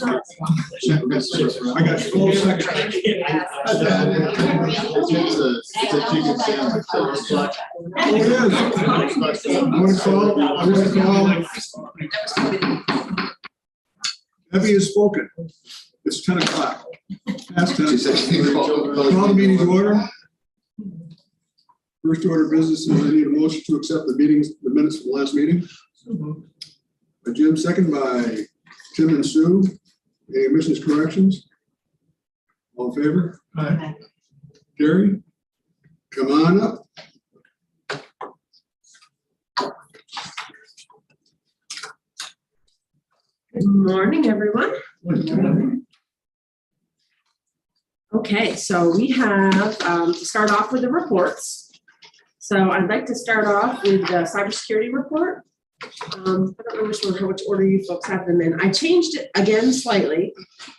I got full second. It's a chicken sandwich. Oh, it is. I'm gonna call. Debbie has spoken. It's 10 o'clock. Past 10. She said she can call Call the meeting to order. First order of business is I need a motion to accept the minutes from the last meeting. By Jim, second by Tim and Sue. Any omissions, corrections? All in favor? Aye. Gary, come on up. Good morning, everyone. Okay, so we have to start off with the reports. So I'd like to start off with the cybersecurity report. I don't know which order you folks have them in. I changed it again slightly,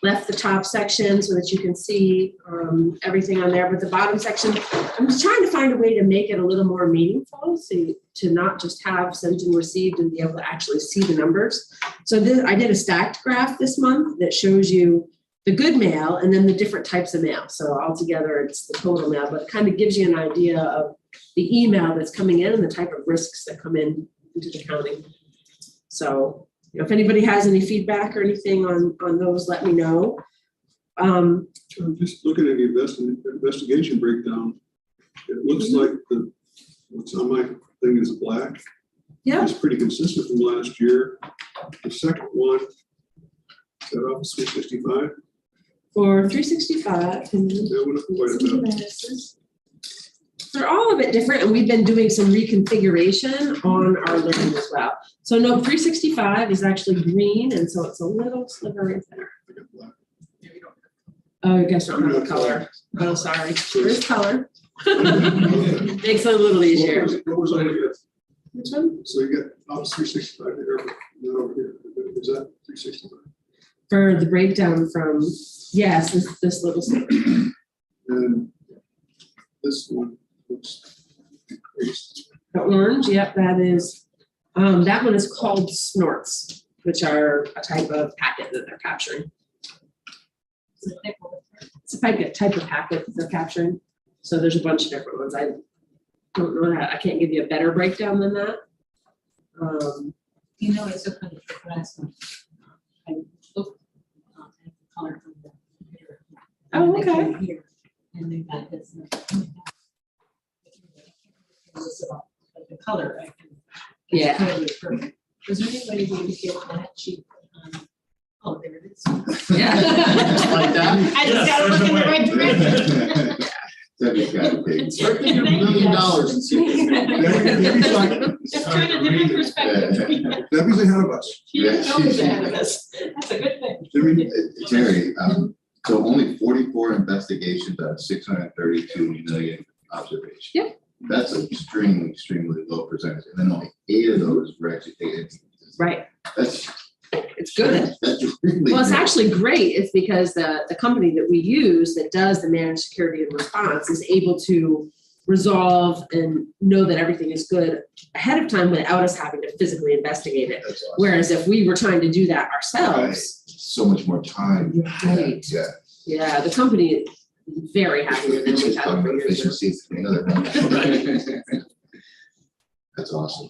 left the top section so that you can see everything on there, but the bottom section, I'm just trying to find a way to make it a little more meaningful, so to not just have sent and received and be able to actually see the numbers. So I did a stacked graph this month that shows you the good mail and then the different types of mail. So altogether it's the total mail, but it kind of gives you an idea of the email that's coming in and the type of risks that come into the county. So, if anybody has any feedback or anything on those, let me know. I'm just looking at the investigation breakdown. It looks like what's on my thing is black. Yeah. It's pretty consistent from last year. The second one, is that Office 365? For 365, That went up quite a bit. they're all a bit different, and we've been doing some reconfiguration on our learning as well. So no, 365 is actually green, and so it's a little sliver right there. I got black. Oh, you guys don't have a color. Oh, sorry. There's color. Makes it a little easier. What was over here? Which one? So you got Office 365 here, not over here. Is that 365? For the breakdown from, yes, this little sliver. And this one looks increased. The orange, yep, that is, that one is called snorts, which are a type of packet that they're capturing. It's a type of packet that they're capturing. So there's a bunch of different ones. I don't know that I can't give you a better breakdown than that. It's so funny. Last one, I looked at the color from the computer. Oh, okay. Here, and they got this. Like the color, I can. Yeah. Totally perfect. Was there anybody who could get that cheap? Oh, there it is. Yeah. Like that? I just gotta look in the right direction. Debbie's got a big. Start thinking of $1 million and see. Debbie's like, Just trying a different perspective. Debbie's ahead of us. She didn't know it was ahead of us. That's a good thing. Debbie, Terry, so only 44 investigations out of 632 million observations. Yep. That's an extremely low percentage, and then only 8 of those were actually taken. Right. That's good. That's really Well, it's good. actually great. It's because the company that we use that does the managed security and response is able to resolve and know that everything is good ahead of time without us having to physically investigate it. That's awesome. Whereas if we were trying to do that ourselves, Right. So much more time. Right. Yeah. The company is very happy with it. It's We've just had it talking for about years now. efficiency. It's another one. That's awesome.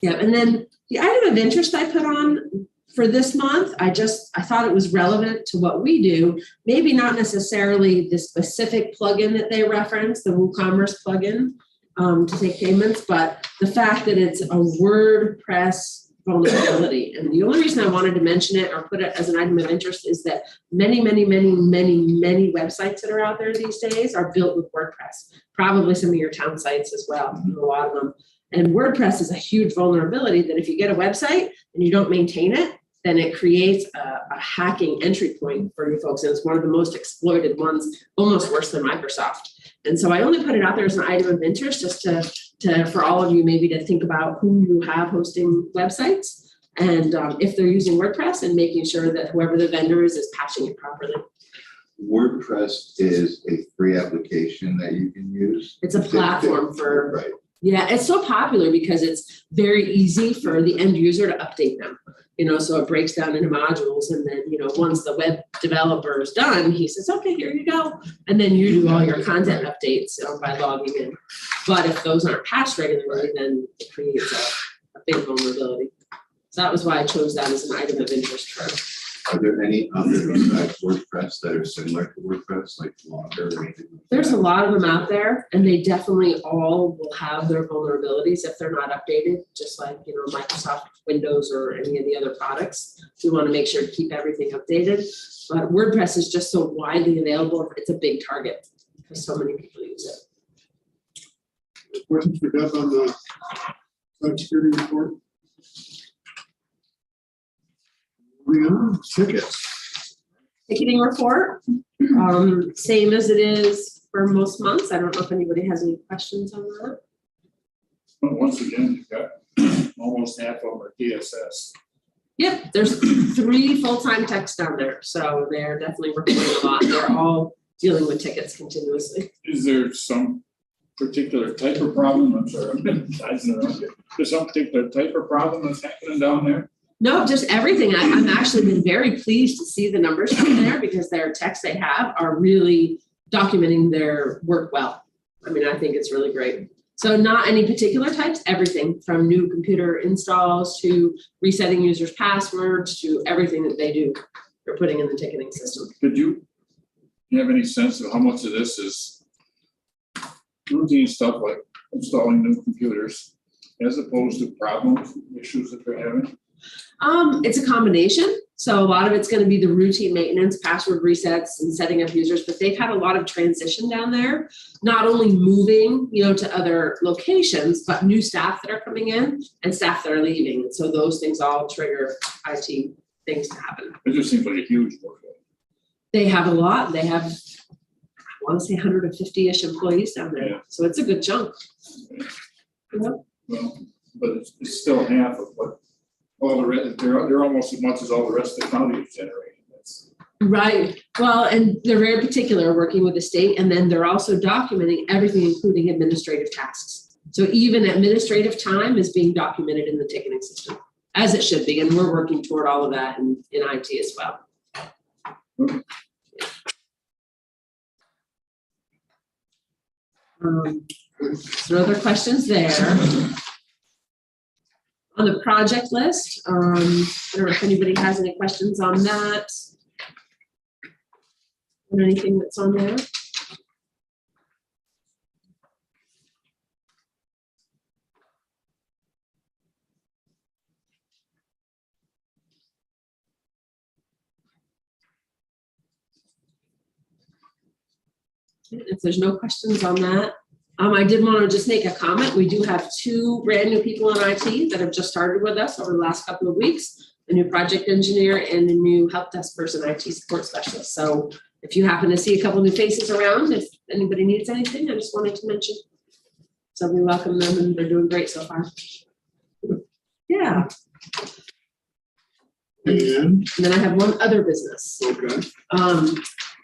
Yeah, and then the item of interest I put on for this month, I thought it was relevant to what we do. Maybe not necessarily the specific plugin that they reference, the WooCommerce plugin to take payments, but the fact that it's a WordPress vulnerability. And the only reason I wanted to mention it or put it as an item of interest is that many websites that are out there these days are built with WordPress. Probably some of your town sites as well, a lot of them. And WordPress is a huge vulnerability that if you get a website and you don't maintain it, then it creates a hacking entry point for you folks. And it's one of the most exploited ones, almost worse than Microsoft. And so I only put it out there as an item of interest just to for all of you maybe to think about who you have hosting websites and if they're using WordPress and making sure that whoever the vendor is patching it properly. WordPress is a free application that you can use. It's a platform for, right. Yeah, it's so popular because it's very easy for the end user to update them. So it breaks down into modules, and then, once the web developer is done, he says, okay, here you go. And then you do all your content updates by logging in. But if those aren't patched regularly, then it creates a big vulnerability. So that was why I chose that as an item of interest for. Are there any other besides WordPress that are similar to WordPress, like Blogger or anything? Like There's a that? lot of them out there, and they definitely all will have their vulnerabilities if they're not updated, just like, Microsoft Windows or any of the other products. We want to make sure to keep everything updated. But WordPress is just so widely available, it's a big target because so many people use it. Questions for Beth on the cybersecurity report? Moving on, tickets. Ticketing report, same as it is for most months. I don't know if anybody has any questions on that. But once again, you've got almost half of them are DSS. Yep, there's 3 full-time techs down there, so they're definitely reporting a lot. They're all dealing with tickets continuously. Is there some particular type of problem? I'm sorry, I'm advertising around here. There's some particular type of problem that's happening down there? No, just everything. I'm actually been very pleased to see the numbers from there because their techs they have are really documenting their work well. I mean, I think it's really great. So not any particular types, everything from new computer installs to resetting users' passwords to everything that they do, they're putting in the ticketing system. Could you have any sense of how much of this is routine stuff like installing new computers as opposed to problems, issues that they're having? It's a combination. So a lot of it's going to be the routine maintenance, password resets, and setting up users, but they've had a lot of transition down there, not only moving, to other locations, but new staff that are coming in and staff that are leaving. And so those things all trigger IT things to happen. It just seems like a huge workload. They have a lot. They have, I want to say 150-ish employees down there. Yeah. So it's a good chunk. Yep. Well, but it's still half of what all the rest, they're almost as much as all the rest of the county is generating. That's Right. Well, and they're very particular working with the state, and then they're also documenting everything, including administrative tasks. So even administrative time is being documented in the ticketing system, as it should be, and we're working toward all of that in IT as well. Okay. So other questions there? On the project list, I don't know if anybody has any questions on that. Or anything that's on there? If there's no questions on that, I did want to just make a comment. We do have 2 brand new people in IT that have just started with us over the last couple of weeks, a new project engineer and a new help desk person, IT support specialist. So if you happen to see a couple new faces around, if anybody needs anything, I just wanted to mention. So we welcome them and they're doing great so far. Yeah. And, And then I have one other business. okay,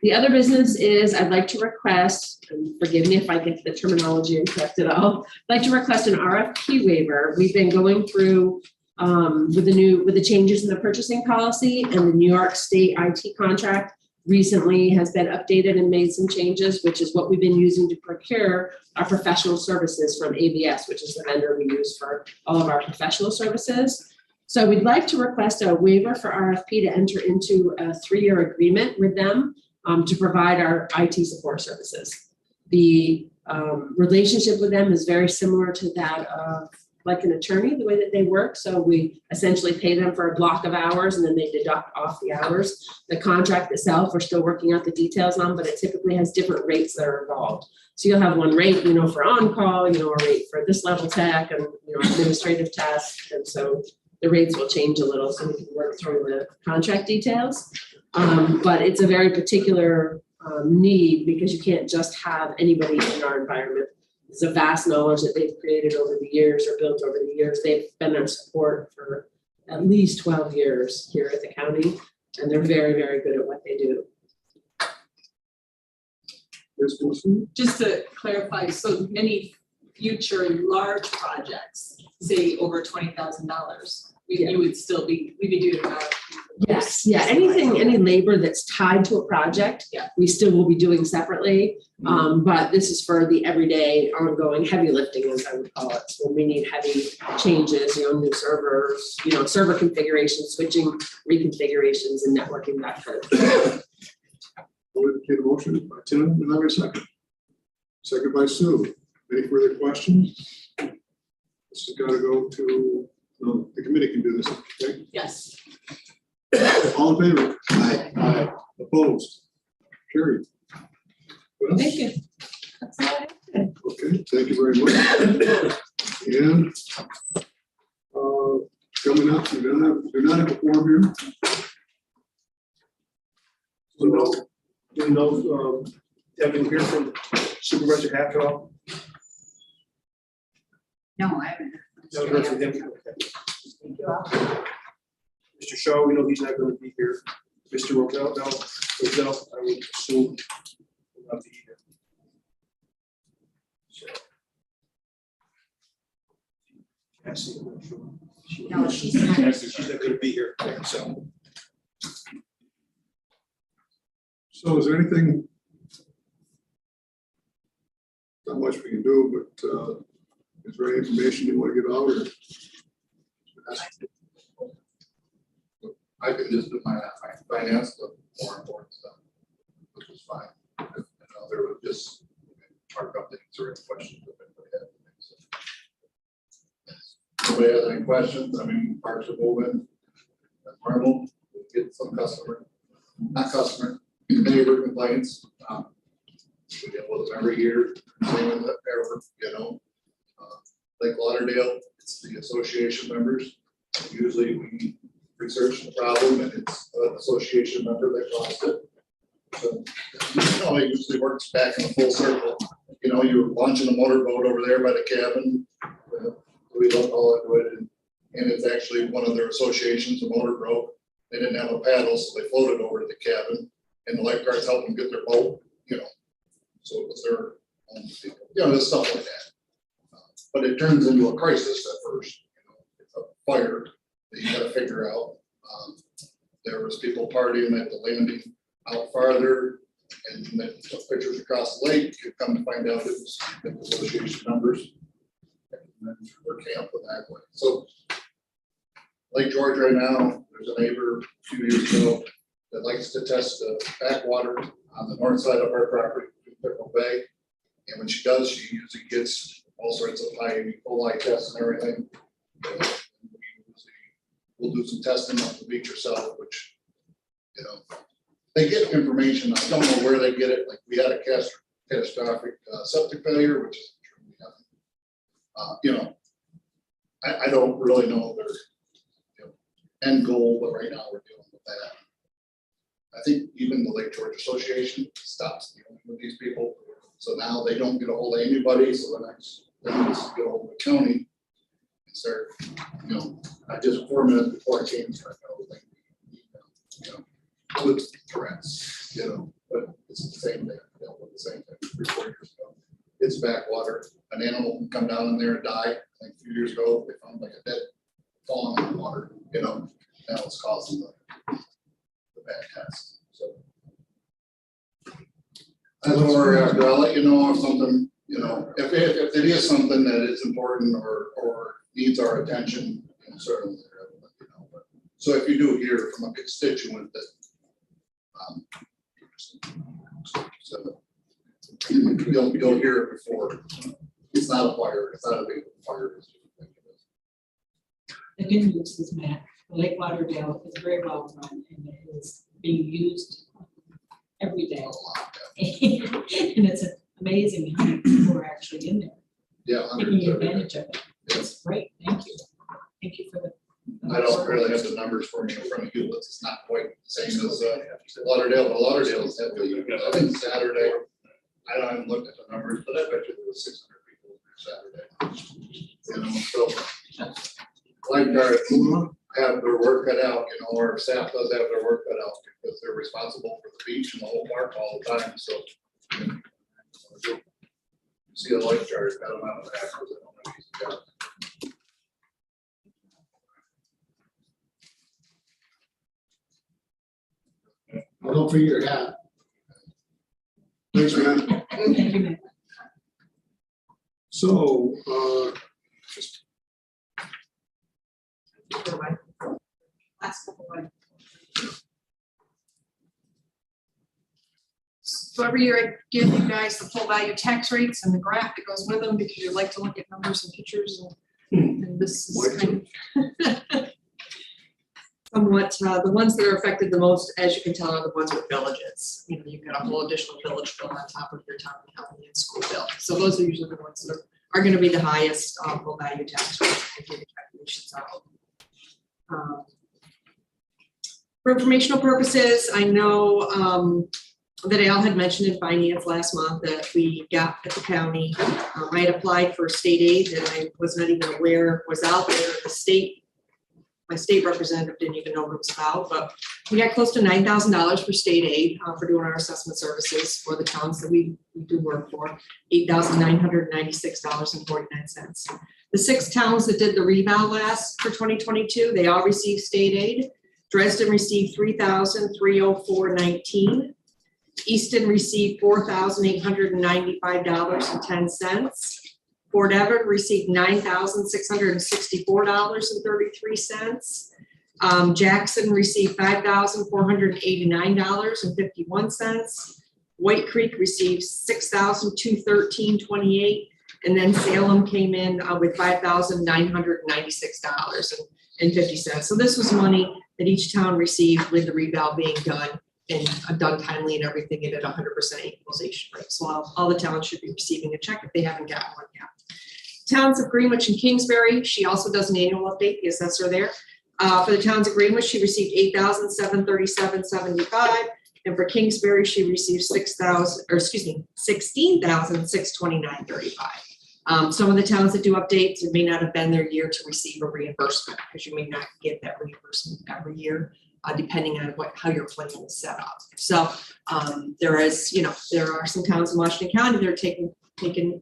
The other business is I'd like to request, and forgive me if I get the terminology incorrect at all, I'd like to request an RFP waiver. We've been going through with the changes in the purchasing policy, and the New York State IT contract recently has been updated and made some changes, which is what we've been using to procure our professional services from ABS, which is the vendor we use for all of our professional services. So we'd like to request a waiver for RFP to enter into a 3-year agreement with them to provide our IT support services. The relationship with them is very similar to that of like an attorney, the way that they work. So we essentially pay them for a block of hours and then they deduct off the hours. The contract itself, we're still working out the details on, but it typically has different rates that are involved. So you'll have one rate, for on-call, a rate for this level tech and, administrative tasks. And so the rates will change a little so we can work through the contract details. But it's a very particular need because you can't just have anybody in our environment. It's a vast knowledge that they've created over the years or built over the years. They've been our support for at least 12 years here at the county, and they're very, very good at what they do. Ms. Wilson? Just to clarify, so many future large projects, say over $20,000, you would still be, we'd be doing that. Yes, yeah, anything, any labor that's tied to a project. Yeah. We still will be doing separately, but this is for the everyday ongoing heavy lifting, as I would call it. So when we need heavy changes, new servers, server configurations, switching reconfigurations and networking that kind of thing. I'll entertain a motion by Tim, and I'll get a second. Second by Sue. Any further questions? This has got to go to, the committee can do this, okay? Yes. All in favor? Aye. Opposed? Carried. Well, Thank you. That's all I have. okay, thank you very much. And coming up, we're not at the forum here. Have you heard from Supervisor Hack at all? No, I haven't. Haven't heard from him? Okay. Mr. Shaw, we know he's not going to be here. Mr. Rosell, I would assume will not be here. So. Cassie, I'm not sure. No, she's not. She's not going to be here, so. So is there anything, not much we can do, but is there any information you want to get out or? I could just do my finance, the more important stuff, which was fine. There was just mark up things or any questions if anybody had. Nobody has any questions? I mean, parks are moving. That's normal. We get some neighbor complaints. We deal with them every year, same as ever, Lake Lauderdale, it's the association members. Usually we research the problem and it's an association member that caused it. So, it usually works back in a full circle. You're launching a motorboat over there by the cabin. We look all into it and it's actually one of their associations, a motor broke. They didn't have a paddle, so they floated over to the cabin and the lifeguards helped them get their boat, So it was their own people, there's stuff like that. But it turns into a crisis at first, it's a fire that you gotta figure out. There was people partying at the landing out farther and they took pictures across the lake, you come to find out it was the association members. And then their camp with that way. So Lake George right now, there's a neighbor a few years ago that likes to test the backwater on the north side of our property, Pickle Bay. And when she does, she usually gets all sorts of high E. coli tests and everything. We'll do some testing on the beach herself, which, they get information. I don't know where they get it. Like we had a catastrophic septic failure, which is I don't really know their end goal, but right now we're dealing with that. I think even the Lake George Association stops dealing with these people. So now they don't get a hold of anybody. So the next thing is to get a hold of the county and start, I just 4 minutes before I came, started with threats, but it's the same thing. I dealt with the same thing 3 or 4 years ago. It's backwater. An animal can come down in there and die. I think a few years ago, they found like a dead falling in the water, now it's causing the bad test. So that's what we're after. I'll let you know if something, if it is something that is important or needs our attention, certainly I'll let you know. But so if you do hear from a constituent that so you'll hear it before. It's not a fire, it's not a big fire. The good news is, Matt, Lake Lauderdale is very well run and it is being used every day. And it's amazing how many people are actually in there, Yeah. taking advantage of it. It's great, thank you. Thank you for the. I don't really have the numbers for me in front of you, but it's not quite the same as Lauderdale, but Lauderdale is heavily, I think Saturday, I haven't looked at the numbers, but I bet you there was 600 people there Saturday. So lifeguards have their work cut out, our staff does have their work cut out because they're responsible for the beach and the whole park all the time, so. You see a lifeguard, got them out of the back, because they don't know he's got. for your hat. Thanks, man. Thank you, Matt. So, Last couple one. So every year I give you guys the full value tax rates and the graph that goes with them because you like to look at numbers and pictures and this is Like kind of somewhat, the ones that are affected the most, as you can tell, are the ones with villages. You know, you've got a whole additional village bill on top of your town and healthy and school bill. So those are usually the ones that are gonna be the highest full value tax rates. I give the calculations out. For informational purposes, I know that Al had mentioned in finance last month that we got at the county. I had applied for state aid that I was not even aware was out there. The state, my state representative didn't even know what it was about, but we got close to $9,000 for state aid for doing our assessment services for the towns that we do work for, $8,996.49. The 6 towns that did the reval last for 2022, they all received state aid. Dresden received $3,304.19. Easton received $4,895.10. Fort Everett received $9,664.33. Jackson received $5,489.51. White Creek received $6,213.28. And then Salem came in with $5,996.50. So this was money that each town received with the reval being done and done timely and everything at 100% equalization rate. So all the towns should be receiving a check if they haven't gotten one yet. Towns of Greenwich and Kingsbury, she also does an annual update, the assessor there. For the towns of Greenwich, she received $8,737.75. And for Kingsbury, she received $16,629.35. Some of the towns that do updates, it may not have been their year to receive a reimbursement because you may not get that reimbursement every year, depending on how your plan is set up. So there are some towns in Washington County that are taking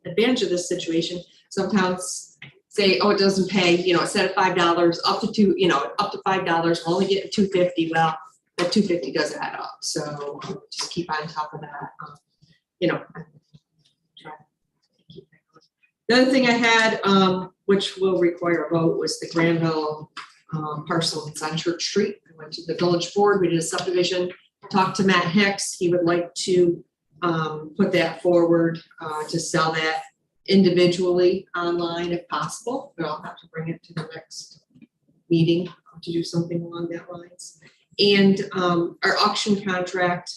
advantage of this situation. Some towns say, oh, it doesn't pay, it's set at $5 up to $5, we're only getting $250. Well, that $250 does add up. So just keep on top of that. The other thing I had, which will require a vote, was the Granville parcel that's on Church Street. I went to the village board, we did a subdivision, talked to Matt Hicks. He would like to put that forward to sell that individually online if possible, but I'll have to bring it to the next meeting to do something along that lines. And our auction contract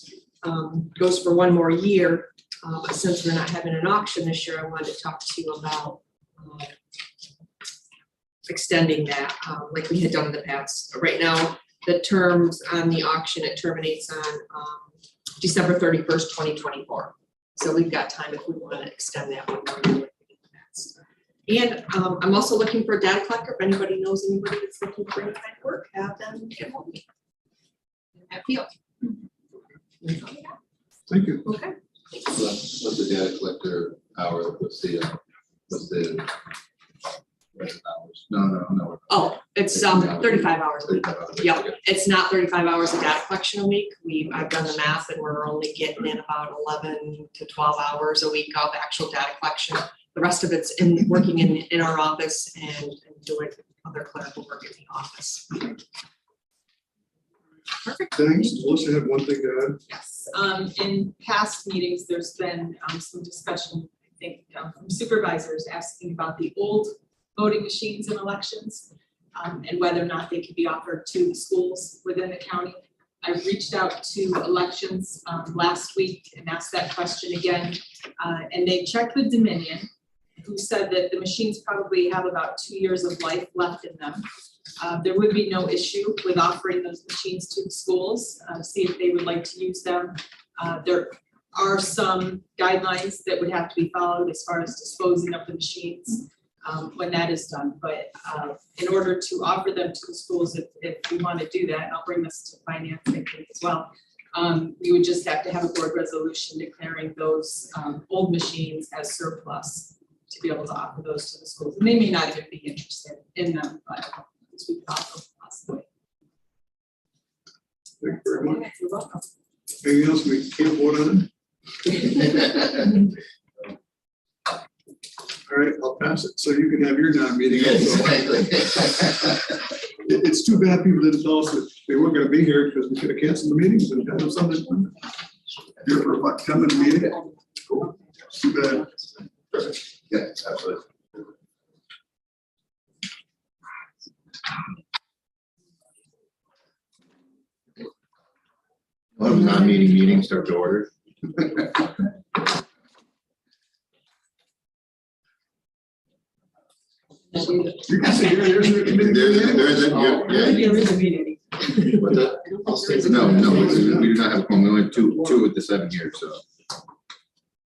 goes for one more year. But since we're not having an auction this year, I wanted to talk to you about extending that like we had done in the past. Right now, the terms on the auction, it terminates on December 31st, 2024. So we've got time if we want to extend that one more year. And I'm also looking for a data collector. If anybody knows anybody that's looking for any kind of work, have them get hold of me. I feel. thank you. Okay. What's the data collector hour, what's the hours? No. Oh, it's 35 hours a week. 35 hours. Yeah, Okay. it's not 35 hours of data collection a week. I've done the math and we're only getting in about 11 to 12 hours a week of actual data collection. The rest of it's working in our office and doing other clerical work in the office. Perfect. Thanks. Melissa had one thing to add. Yes. In past meetings, there's been some discussion, I think, from supervisors asking about the old voting machines in elections and whether or not they could be offered to the schools within the county. I reached out to elections last week and asked that question again, and they checked with Dominion, who said that the machines probably have about 2 years of life left in them. There would be no issue with offering those machines to the schools, see if they would like to use them. There are some guidelines that would have to be followed as far as disposing of the machines when that is done. But in order to offer them to the schools, if we want to do that, and I'll bring this to finance I think as well, we would just have to have a board resolution declaring those old machines as surplus to be able to offer those to the schools. And they may not even be interested in them, but we could offer possibly. Thank you very much. You're welcome. Anything else we can't vote on? All right, I'll pass it, so you can have your non-meeting. Yeah, also. exactly. It's too bad people didn't tell us that they weren't gonna be here, because we could have canceled the meetings and had something. Here for what, 10-minute meeting? Cool. Too bad. Yeah, absolutely. Well, non-meeting meetings start to order. You can see, there's a committee. There's a, yeah. There is a meeting. What's that? I'll say No, we do not have a quorum. We only have two with the 7 here, so.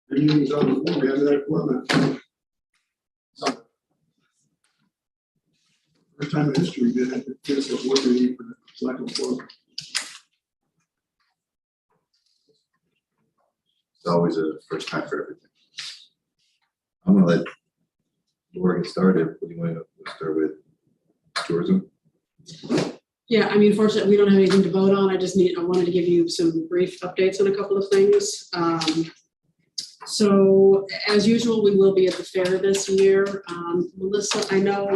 The meeting's on the floor, we have that quorum. First time in history, we did have to cancel what we need for the lack of quorum. It's always a first time for everything. I'm gonna let Laura get started. What do you want to start with? Tourism? Yeah, I mean, fortunately, we don't have anything to vote on. I wanted to give you some brief updates on a couple of things. So as usual, we will be at the fair this year. Melissa, I know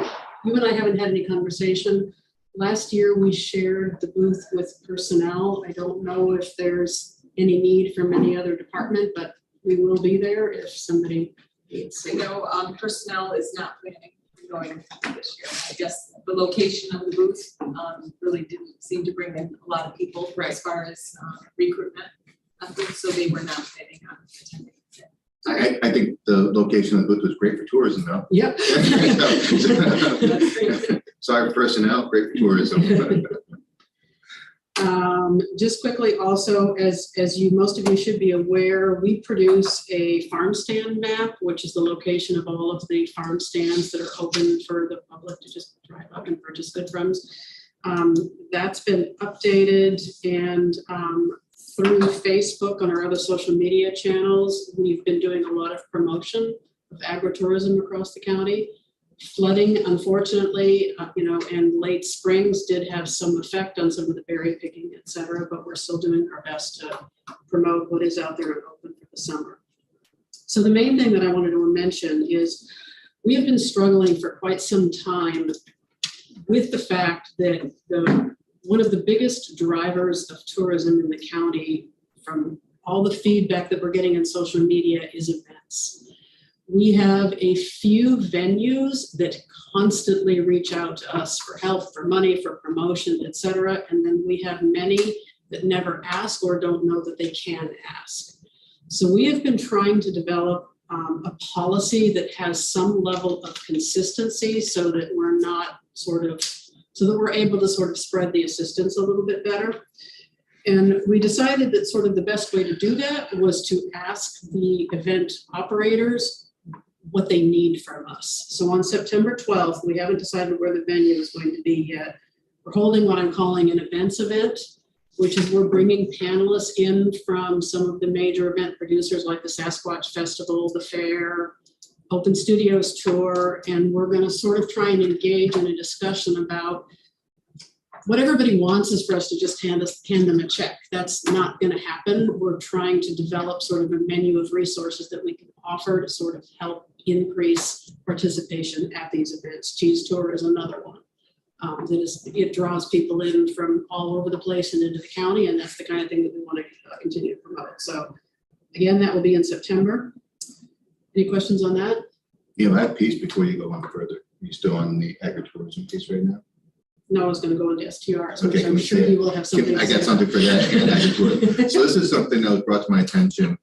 you and I haven't had any conversation. Last year, we shared the booth with personnel. I don't know if there's any need from any other department, but we will be there if somebody needs I to. know personnel is not planning on going this year. I guess the location of the booth really didn't seem to bring in a lot of people as far as recruitment. So they were not planning on attending. I think the location of the booth was great for tourism, though. Yep. Sorry for personnel, great for tourism. Just quickly, also, as most of you should be aware, we produce a farm stand map, which is the location of all of the farm stands that are open for the public to just drive up and purchase good from. That's been updated, and through Facebook and our other social media channels, we've been doing a lot of promotion of agritourism across the county. Flooding, unfortunately, and late springs did have some effect on some of the berry picking, et cetera, but we're still doing our best to promote what is out there and open for the summer. So the main thing that I wanted to mention is we have been struggling for quite some time with the fact that one of the biggest drivers of tourism in the county, from all the feedback that we're getting in social media, is events. We have a few venues that constantly reach out to us for help, for money, for promotion, et cetera. And then we have many that never ask or don't know that they can ask. So we have been trying to develop a policy that has some level of consistency so that we're not so that we're able to sort of spread the assistance a little bit better. And we decided that sort of the best way to do that was to ask the event operators what they need from us. So on September 12th, we haven't decided where the venue is going to be yet. We're holding what I'm calling an events event, which is we're bringing panelists in from some of the major event producers like the Sasquatch Festival, the Fair, Open Studios Tour, and we're going to sort of try and engage in a discussion about what everybody wants is for us to just hand them a check. That's not going to happen. We're trying to develop sort of a menu of resources that we can offer to sort of help increase participation at these events. Cheese Tour is another one. It draws people in from all over the place and into the county, and that's the kind of thing that we want to continue to promote. So again, that will be in September. Any questions on that? That piece before you go on further. Are you still on the agritourism piece right now? No, I was going to go into STRs, which Okay, I'm sure you will have something to I got say something for that. And agritourism. So this is something that was brought to my attention.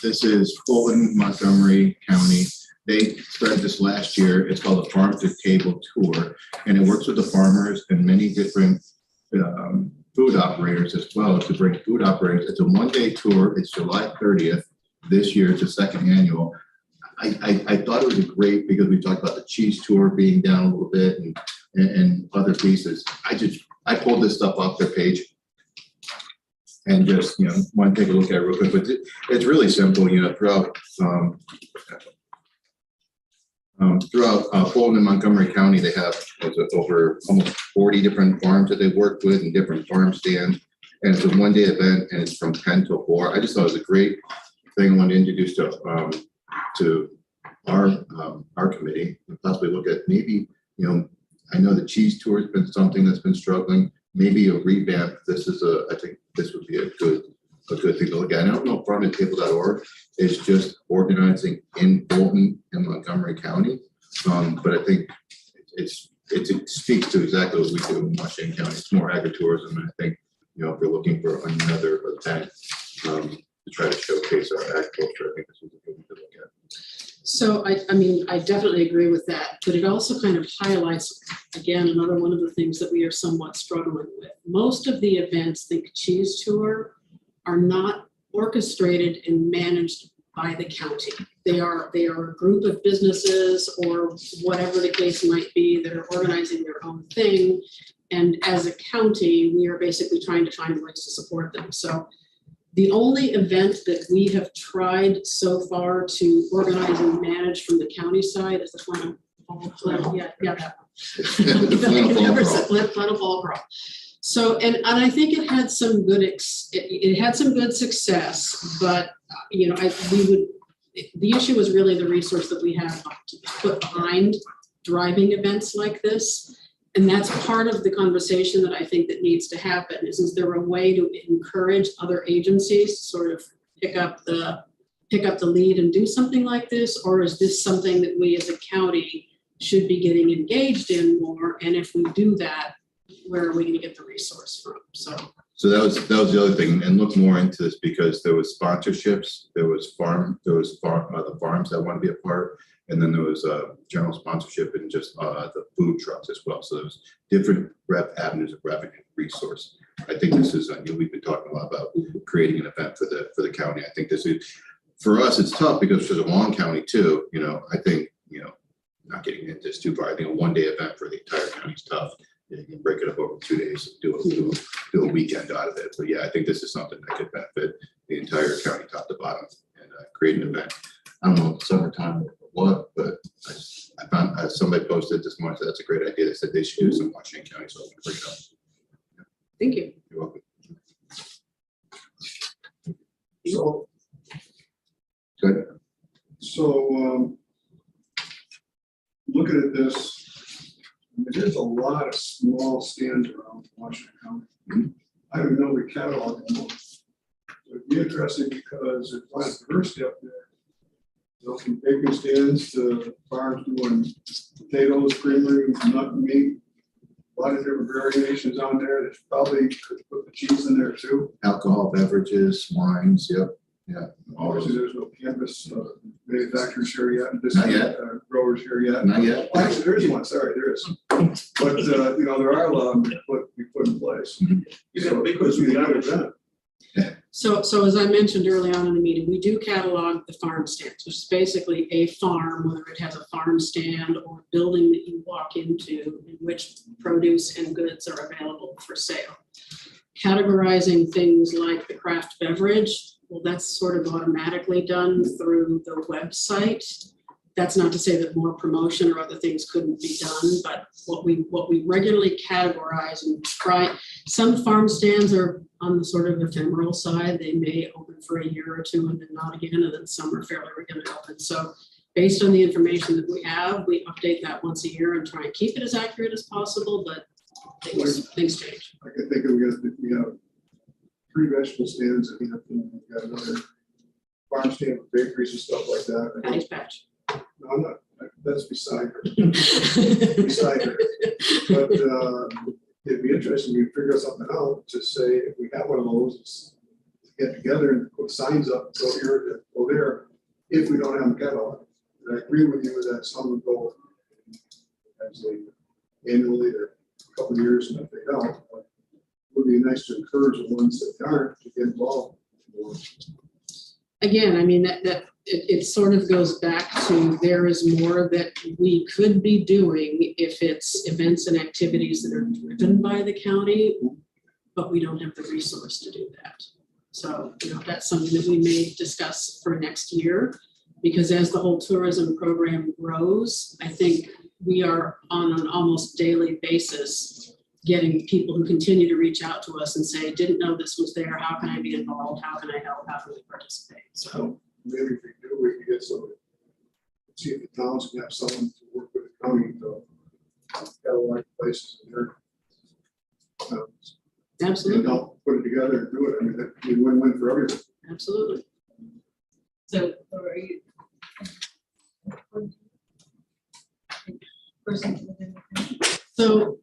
This is Fulton, Montgomery County. They started this last year. It's called the Farm to Table Tour, and it works with the farmers and many different food operators as well to bring food operators. It's a one-day tour. It's July 30th this year. It's the second annual. I thought it was great because we talked about the cheese tour being down a little bit and other pieces. I pulled this stuff off their page and just, want to take a look at it real quick, but it's really simple, throughout Fulton and Montgomery County, they have over almost 40 different farms that they work with and different farm stands. And it's a one-day event and it's from 10 till 4. I just thought it was a great thing I wanted to introduce to our committee and possibly look at maybe, you know, I know the cheese tour has been something that's been struggling, maybe a revamp. I think this would be a good thing to look at. I don't know if farmtotable.org is just organizing in Fulton and Montgomery County. But I think it speaks to exactly what we do in Washington County. It's more agritourism. And I think, you know, if you're looking for another event to try to showcase our agriculture, I think this is a good one to look at. So I mean, I definitely agree with that, but it also kind of highlights, again, another one of the things that we are somewhat struggling with. Most of the events, think cheese tour, are not orchestrated and managed by the county. They are a group of businesses or whatever the case might be that are organizing their own thing. And as a county, we are basically trying to find ways to support them. So the only event that we have tried so far to organize and manage from the county side is the Flannel Fall. Yeah, that one. The Flannel Fall Never Crawl. said Flannel Fall Crawl. So, and I think it had some good, it had some good success, but, you know, the issue is really the resource that we have to put behind driving events like this. And that's part of the conversation that I think that needs to happen is there a way to encourage other agencies to sort of pick up the lead and do something like this? Or is this something that we as a county should be getting engaged in more? And if we do that, where are we going to get the resource from? So that was the other thing, and look more into this because there was sponsorships, the farms that want to be a part, and then there was general sponsorship and just the food trucks as well. So there's different avenues of revenue resource. I think this is we've been talking a lot about creating an event for the county. I think this is for us. It's tough because for the Long County too. You know, I think not getting into this too far. I think a one-day event for the entire county is tough. You can break it up over 2 days and do a weekend out of it. But yeah, I think this is something that could benefit the entire county top to bottom and create an event. I don't know, summertime or what, but I found somebody posted this morning, so that's a great idea. They said they should do some Washington County, so I'm going to bring it up. Thank you. You're welcome. So, Good. so looking at this, there's a lot of small stands around Washington County. I don't know the catalog anymore. It'd be interesting because there's a lot of diversity up there. From baking stands to farms doing potatoes, creamery, nut meat, a lot of different variations on there. There's probably could put the cheese in there too. Alcohol, beverages, wines. Yep. Yeah. Obviously, there's no cannabis manufacturers here yet. Not yet. Growers here yet. Not yet. Well, actually, there is one. Sorry, there is. But there are a lot we put in place. So because we have that. So as I mentioned early on in the meeting, we do catalog the farm stands, which is basically a farm, whether it has a farm stand or a building that you walk into in which produce and goods are available for sale. Categorizing things like the craft beverage, well, that's sort of automatically done through the website. That's not to say that more promotion or other things couldn't be done, but what we regularly categorize and try, some farm stands are on the sort of ephemeral side. They may open for a year or two and then not again, and then some are fairly regularly open. So based on the information that we have, we update that once a year and try and keep it as accurate as possible, but things change. I can think of we have 3 vegetable stands and we got another farm stand with bakeries and stuff like that. Patty's Patch. No, I'm not, that's beside her. Beside her. But it'd be interesting, we figure something out to say, if we have one of those, get together and put signs up, go here, go there, if we don't have a catalog. And I agree with you that some would go actually annually or a couple of years and if they don't, but it would be nice to encourage the ones that aren't to get involved more. Again, I mean, it sort of goes back to there is more that we could be doing if it's events and activities that are driven by the county, but we don't have the resource to do that. So, that's something that we may discuss for next year, because as the whole tourism program grows, I think we are on an almost daily basis getting people who continue to reach out to us and say, didn't know this was there, how can I be involved, how can I help, how can we participate? So, Maybe if we do, we can get somebody. See if the towns can have someone to work with the county to have a lot of places in there. And absolutely, help put it together and do it. I mean, that'd be a win-win for everyone. absolutely. So, are you? Person. So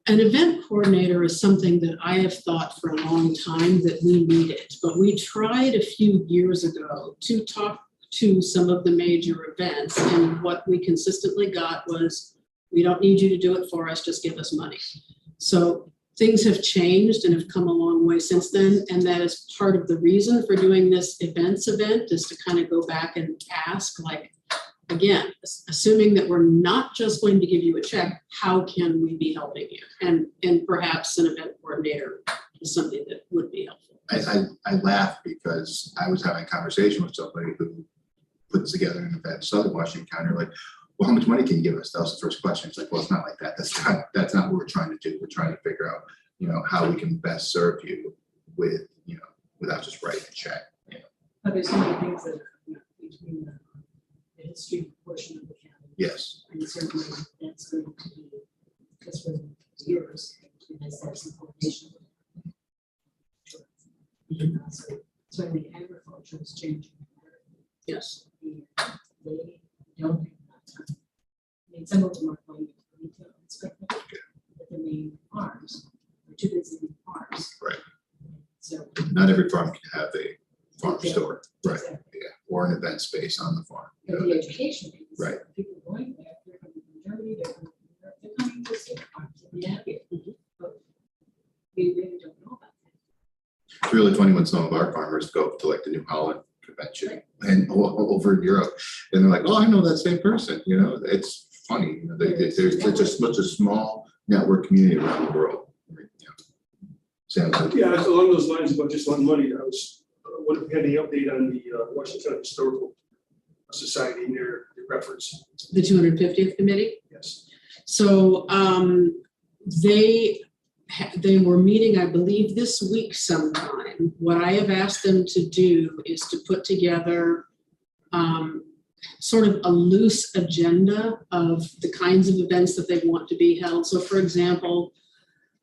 an event coordinator is something that I have thought for a long time that we needed, but we tried a few years ago to talk to some of the major events, and what we consistently got was, we don't need you to do it for us, just give us money. So things have changed and have come a long way since then, and that is part of the reason for doing this event is to kind of go back and ask, like, again, assuming that we're not just going to give you a check, how can we be helping you? And perhaps an event coordinator is something that would be helpful. I laugh because I was having a conversation with somebody who puts together an event in Southern Washington County, like, well, how much money can you give us? That was the first question. It's like, well, it's not like that. That's not what we're trying to do. We're trying to figure out, how we can best serve you with, without just writing a check. But there's so many things that are between the history portion of the county. Yes. And certainly that's going to be, because for years, it has had some coordination. So certainly agriculture is changing. Yes. They don't have that time. I mean, some of them are going to retail, but the main farms, are too busy in farms. Right. So. Not every farm can have a farm Exactly. store, right? Exactly. Yeah, or an event space on the farm. For the education piece. Right. People going there, they're coming from Germany, they're coming from Europe, they're coming to see the farms and be happy. But we really don't know about that. It's really funny when some of our farmers go to like the New Holland convention and over in Europe, and they're like, "Oh, I know that same person." It's funny. There's just such a small network community around the world. Sounds like Yeah, it's along those lines about just on money, I was, what if we had any update on the Washington Historical Society and their reference? The 250th committee. Yes. So they were meeting, I believe, this week sometime. What I have asked them to do is to put together sort of a loose agenda of the kinds of events that they want to be held. So for example,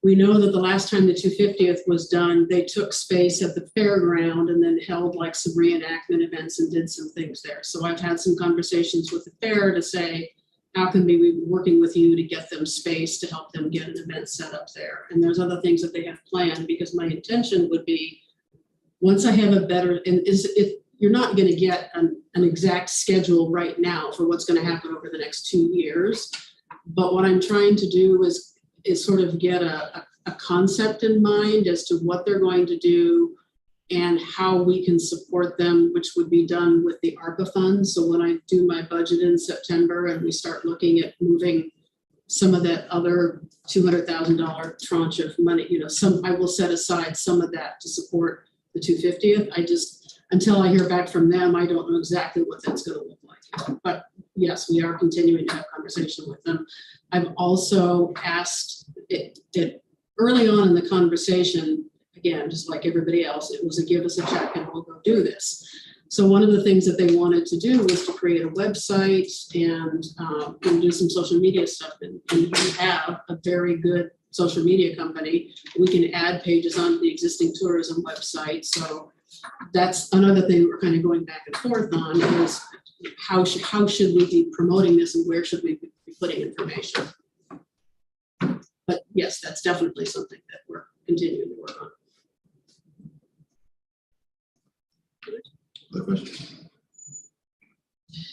we know that the last time the 250th was done, they took space at the fairground and then held like some reenactment events and did some things there. So I've had some conversations with the fair to say, how can we be working with you to get them space to help them get an event set up there? And there's other things that they have planned, because my intention would be, once I have a better, and if you're not going to get an exact schedule right now for what's going to happen over the next 2 years, but what I'm trying to do is sort of get a concept in mind as to what they're going to do and how we can support them, which would be done with the ARPA funds. So when I do my budget in September and we start looking at moving some of that other $200,000 tranche of money, I will set aside some of that to support the 250th. Until I hear back from them, I don't know exactly what that's going to look like. But yes, we are continuing to have conversation with them. I've also asked it early on in the conversation, again, just like everybody else, it was a give us a check and we'll go do this. So one of the things that they wanted to do was to create a website and do some social media stuff. And we have a very good social media company. We can add pages on the existing tourism website. So that's another thing we're kind of going back and forth on, is how should we be promoting this and where should we be putting information? But yes, that's definitely something that we're continuing to work on. Other questions?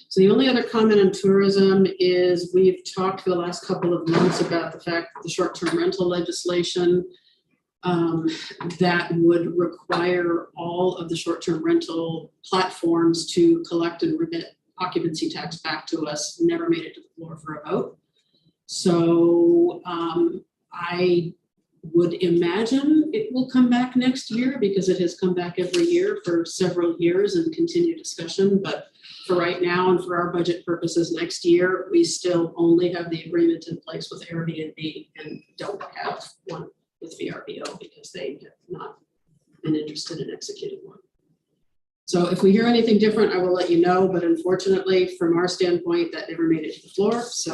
So the only other comment on tourism is we've talked for the last couple of months about the fact that the short-term rental legislation that would require all of the short-term rental platforms to collect and remit occupancy tax back to us never made it to the floor for a vote. So I would imagine it will come back next year because it has come back every year for several years and continue discussion. But for right now and for our budget purposes next year, we still only have the agreement in place with Airbnb and don't have one with VRBO because they have not been interested in executing one. So if we hear anything different, I will let you know, but unfortunately, from our standpoint, that never made it to the floor, so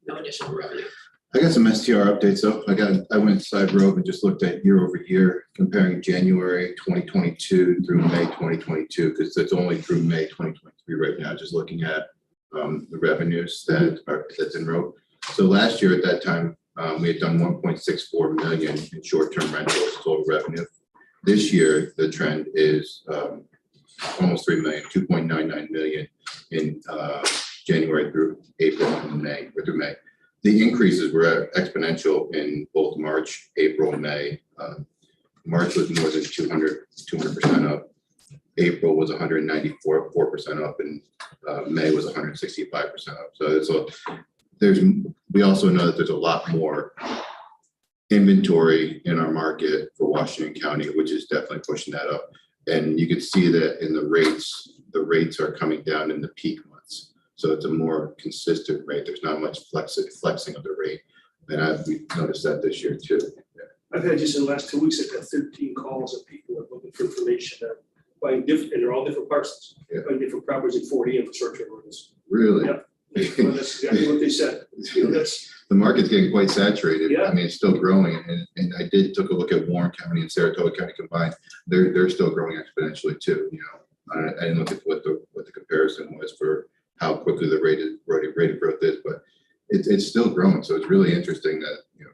no additional revenue. I got some STR updates though. I went side road and just looked at year over year, comparing January 2022 through May 2022, because it's only through May 2023 right now, just looking at the revenues that's enrolled. So last year at that time, we had done 1.64 million in short-term rentals total revenue. This year, the trend is almost 3 million, 2.99 million in January through April and May, or through May. The increases were exponential in both March, April, and May. March was more than 200% up. April was 194% up, and May was 165% up. So we also know that there's a lot more inventory in our market for Washington County, which is definitely pushing that up. And you can see that in the rates are coming down in the peak months. So it's a more consistent rate. There's not much flexing of the rate. And we've noticed that this year too. I've had just in the last 2 weeks, I've had 13 calls of people looking for information, buying different, and they're all different parcels, Yeah. buying different properties in 40 and for short-term rentals. Really? Yep. Well, that's exactly what they said. You know, that's, The market's getting quite saturated. Yeah. I mean, it's still growing, and I took a look at Warren County and Saratoga County combined. They're still growing exponentially too. You know, I didn't look at what the comparison was for how quickly the rate of growth is, but it's still growing. So it's really interesting that, you know,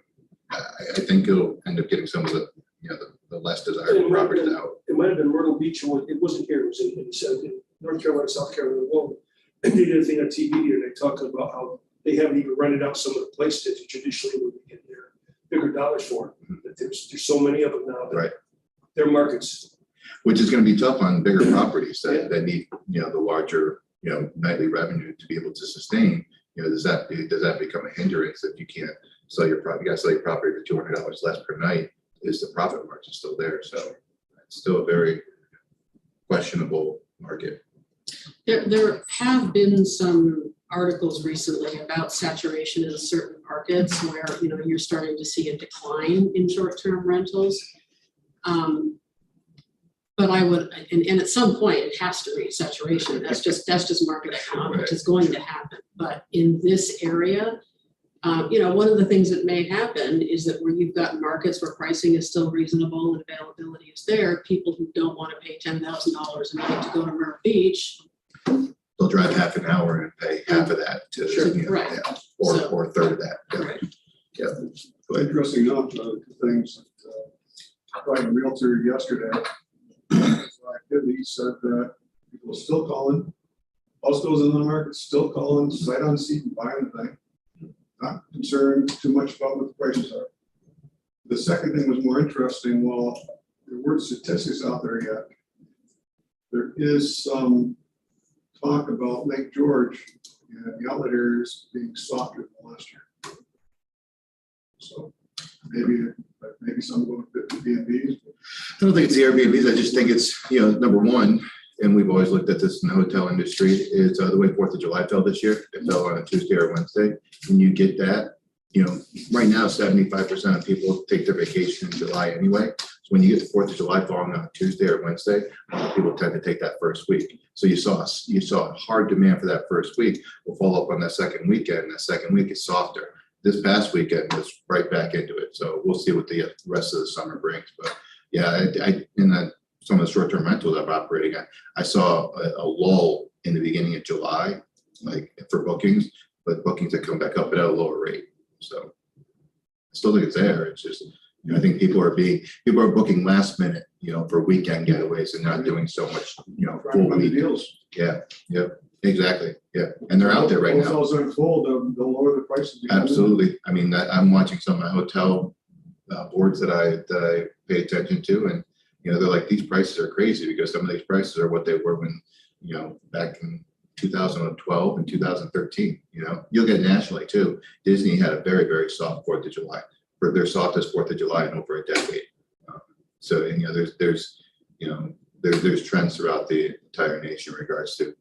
I think it'll end up getting some of the, you know, the less desirable properties out. it might have been Myrtle Beach, or it wasn't here, it was in North Carolina, South Carolina. Well, they did a thing on TV here, they talked about how they haven't even rented out some of the places that traditionally would be getting their bigger dollars for. That there's so many of them now that Right. their markets. Which is going to be tough on bigger properties that need, you know, the larger, you know, nightly revenue to be able to sustain. You know, does that become a hindrance if you can't sell your property? You got to sell your property for $200 less per night. Is the profit margin still there? So it's still a very questionable market. There have been some articles recently about saturation in certain markets where, you know, you're starting to see a decline in short-term rentals. But I would, and at some point it has to reach saturation. That's just market economics. It's going to happen. But in this area, you know, one of the things that may happen is that where you've got markets where pricing is still reasonable and availability is there, people who don't want to pay $10,000 a night to go to Myrtle Beach. They'll drive half an hour and pay half of that to, you know, Right. yeah, or a third of that. Yeah. Right. Yeah. Go ahead. Interesting enough, two things. Talking to a realtor yesterday, activity said that people are still calling. House goes in the market, still calling, sight on seat and buying the thing. Not concerned too much about what the prices are. The second thing was more interesting. Well, there weren't statistics out there yet. There is some talk about Lake George and the outlet areas being softer than last year. So maybe some going to B&Bs. I don't think it's the Airbnbs. I just think it's, you know, number one, and we've always looked at this in the hotel industry, is the way 4th of July fell this year. It fell on a Tuesday or Wednesday. And you get that, you know, right now, 75% of people take their vacation in July anyway. So when you get the 4th of July falling on a Tuesday or Wednesday, people tend to take that first week. So you saw a hard demand for that first week. We'll follow up on that second weekend. That second week is softer. This past weekend was right back into it. So we'll see what the rest of the summer brings. But yeah, some of the short-term rentals I'm operating at, I saw a lull in the beginning of July, like for bookings, but bookings that come back up at a lower rate. So I still think it's there. It's just, you know, I think people are booking last minute, you know, for weekend getaways and not doing so much, you know, full Trying to week deals. Yeah, yep, exactly. Yeah, and they're out there right now. Hotels are full, they'll lower the prices. Absolutely. I mean, I'm watching some of my hotel boards that I pay attention to, and you know, they're like, these prices are crazy because some of these prices are what they were when, you know, back in 2012 and 2013. You know, you'll get nationally too. Disney had a very, very soft 4th of July for their softest 4th of July in over a decade. So, and, there's trends throughout the entire nation in regards to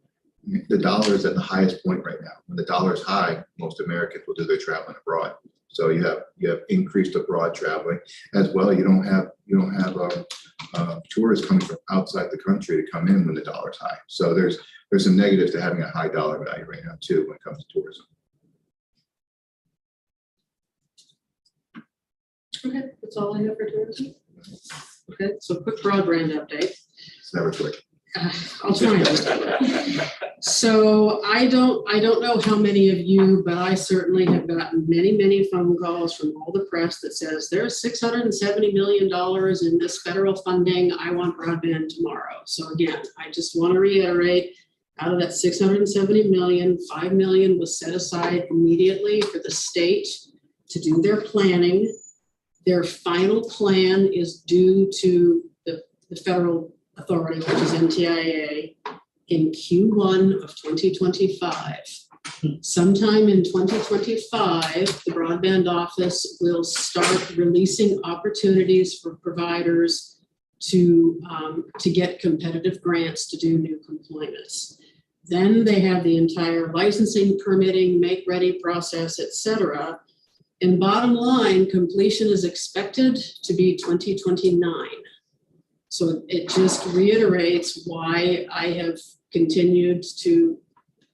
the dollar is at the highest point right now. When the dollar is high, most Americans will do their traveling abroad. So you have increased abroad traveling as well. You don't have tourists coming from outside the country to come in when the dollar is high. So there's some negatives to having a high dollar value right now too when it comes to tourism. Okay, that's all I have for tourism. Okay, so quick broadband update. It's never quick. I'll try it. So I don't know how many of you, but I certainly have gotten many phone calls from all the press that says there's $670 million in this federal funding. I want broadband tomorrow. So again, I just want to reiterate, out of that $670 million, $5 million was set aside immediately for the state to do their planning. Their final plan is due to the federal authority, which is NTIA, in Q1 of 2025. Sometime in 2025, the broadband office will start releasing opportunities for providers to get competitive grants to do new deployments. Then they have the entire licensing, permitting, make ready process, et cetera. And bottom line, completion is expected to be 2029. So it just reiterates why I have continued to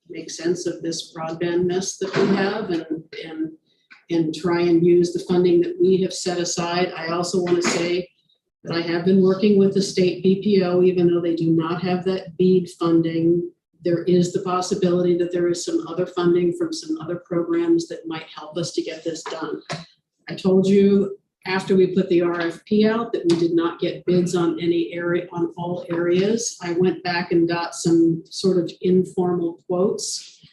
make sense of this broadband mess that we have and try and use the funding that we have set aside. I also want to say that I have been working with the state BPO, even though they do not have that BEAD funding. There is the possibility that there is some other funding from some other programs that might help us to get this done. I told you after we put the RFP out that we did not get bids on any area, on all areas. I went back and got some sort of informal quotes.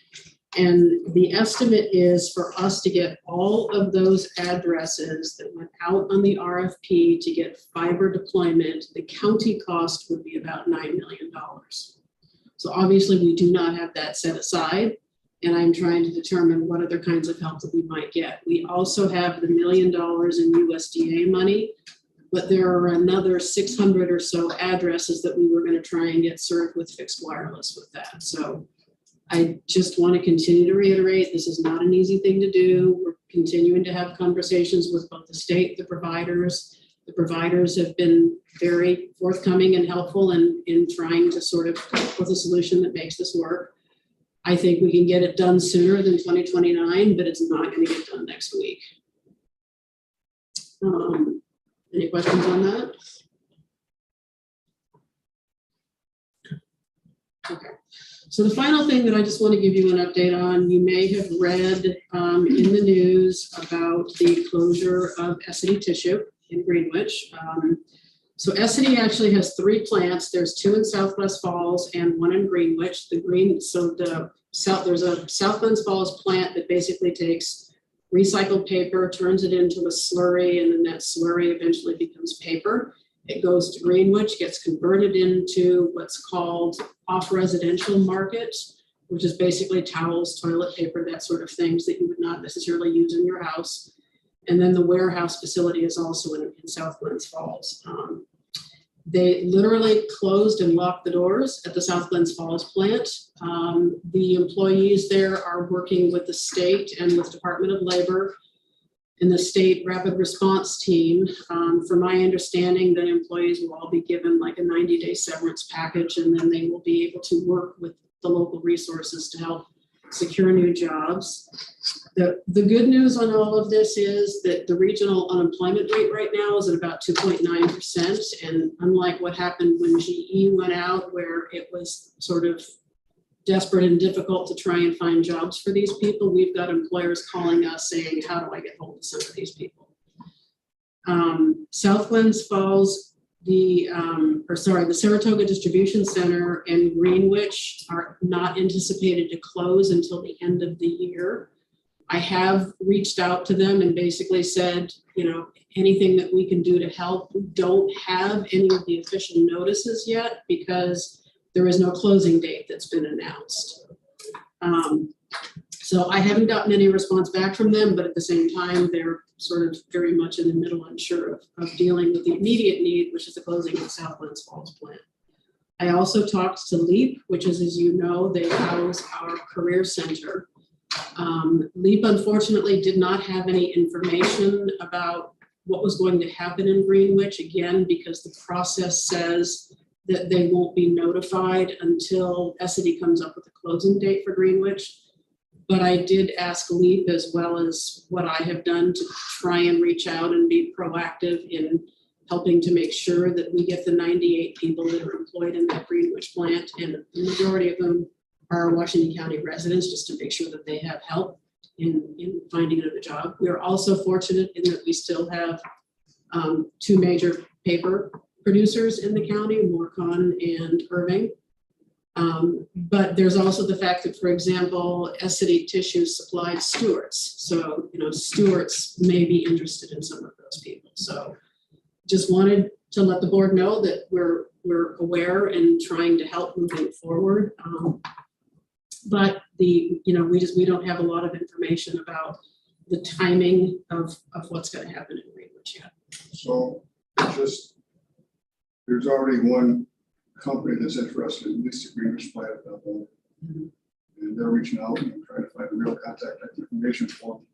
And the estimate is for us to get all of those addresses that went out on the RFP to get fiber deployment, the county cost would be about $9 million. So obviously we do not have that set aside, and I'm trying to determine what other kinds of help that we might get. We also have the $1 million in USDA money, but there are another 600 or so addresses that we were going to try and get served with fixed wireless with that. So I just want to continue to reiterate, this is not an easy thing to do. We're continuing to have conversations with both the state, the providers. The providers have been very forthcoming and helpful in trying to sort of come up with a solution that makes this work. I think we can get it done sooner than 2029, but it's not going to get done next week. Any questions on that? Okay. So the final thing that I just want to give you an update on, you may have read in the news about the closure of Essity Tissue in Greenwich. So Essity actually has 3 plants. There's 2 in Southwest Falls and 1 in Greenwich. There's a South Glens Falls plant that basically takes recycled paper, turns it into a slurry, and then that slurry eventually becomes paper. It goes to Greenwich, gets converted into what's called off-residential market, which is basically towels, toilet paper, that sort of things that you would not necessarily use in your house. And then the warehouse facility is also in South Glens Falls. They literally closed and locked the doors at the South Glens Falls plant. The employees there are working with the state and with Department of Labor and the state rapid response team. From my understanding, the employees will all be given like a 90-day severance package, and then they will be able to work with the local resources to help secure new jobs. The good news on all of this is that the regional unemployment rate right now is at about 2.9%. And unlike what happened when GE went out, where it was sort of desperate and difficult to try and find jobs for these people, we've got employers calling us saying, how do I get hold of some of these people? South Glens Falls, the Saratoga Distribution Center and Greenwich are not anticipated to close until the end of the year. I have reached out to them and basically said, anything that we can do to help. We don't have any of the official notices yet because there is no closing date that's been announced. So I haven't gotten any response back from them, but at the same time, they're sort of very much in the middle, I'm sure, of dealing with the immediate need, which is the closing of the South Glens Falls plant. I also talked to LEAP, which is, as you know, they house our career center. LEAP unfortunately did not have any information about what was going to happen in Greenwich, again, because the process says that they won't be notified until Essity comes up with a closing date for Greenwich. But I did ask LEAP, as well as what I have done, to try and reach out and be proactive in helping to make sure that we get the 98 people that are employed in that Greenwich plant, and the majority of them are Washington County residents, just to make sure that they have help in finding another job. We are also fortunate in that we still have 2 major paper producers in the county, Morcon and Irving. But there's also the fact that, for example, Essity Tissue supplied Stewart's. So, Stewart's may be interested in some of those people. So just wanted to let the board know that we're aware and trying to help moving forward. But we don't have a lot of information about the timing of what's going to happen in Greenwich yet. So there's already one company that's interested in this Greenwich plant. And they're reaching out and trying to find a real contact information for them.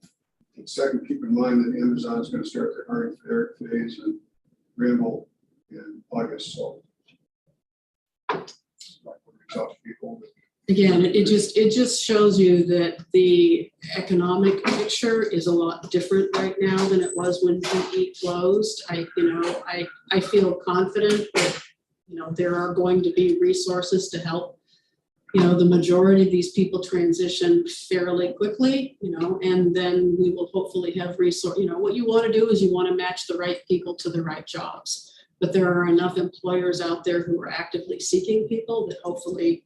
And second, keep in mind that Amazon is going to start their hiring phase in Granville in August. So reach out to people. Again, it just shows you that the economic picture is a lot different right now than it was when GE closed. I feel confident that there are going to be resources to help the majority of these people transition fairly quickly, and then we will hopefully have what you want to do is you want to match the right people to the right jobs. But there are enough employers out there who are actively seeking people that hopefully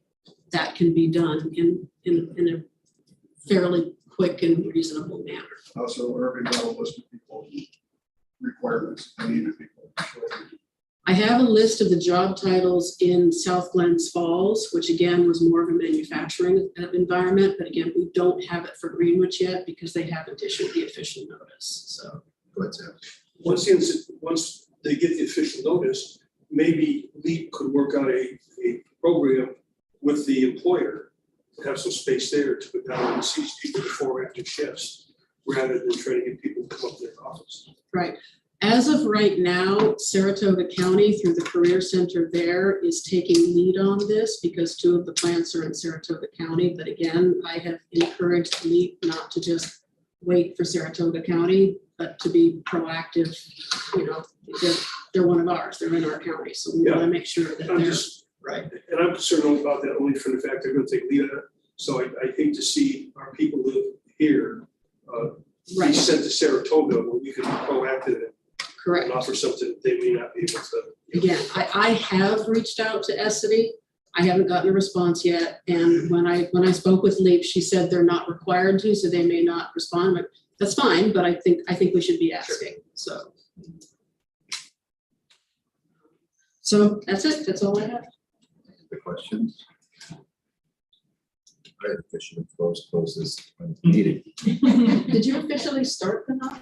that can be done in a fairly quick and reasonable manner. Also, Irving got a list of people, requirements, they needed people. I have a list of the job titles in South Glens Falls, which again was more of a manufacturing environment, but again, we don't have it for Greenwich yet because they haven't issued the official notice, so. Go ahead, Sam. Once they get the official notice, maybe LEAP could work out a program with the employer to have some space there to put down and see people before or after shifts, rather than trying to get people to come up to their office. Right. As of right now, Saratoga County, through the Career Center there, is taking lead on this because 2 of the plants are in Saratoga County. But again, I have encouraged LEAP not to just wait for Saratoga County, but to be proactive. They're one of ours. They're in our county. So we want to make sure that they're right. And I'm concerned about that only for the fact they're going to take lead on it. So I hate to see our people live here be sent to Saratoga where we could be proactive Correct. and offer something that they may not be able to. Again, I have reached out to Essity. I haven't gotten a response yet. And when I spoke with LEAP, she said they're not required to, so they may not respond. But that's fine. But I think we should be asking. So that's it. That's all I have. The questions? I officially close this meeting. Did you officially start the night?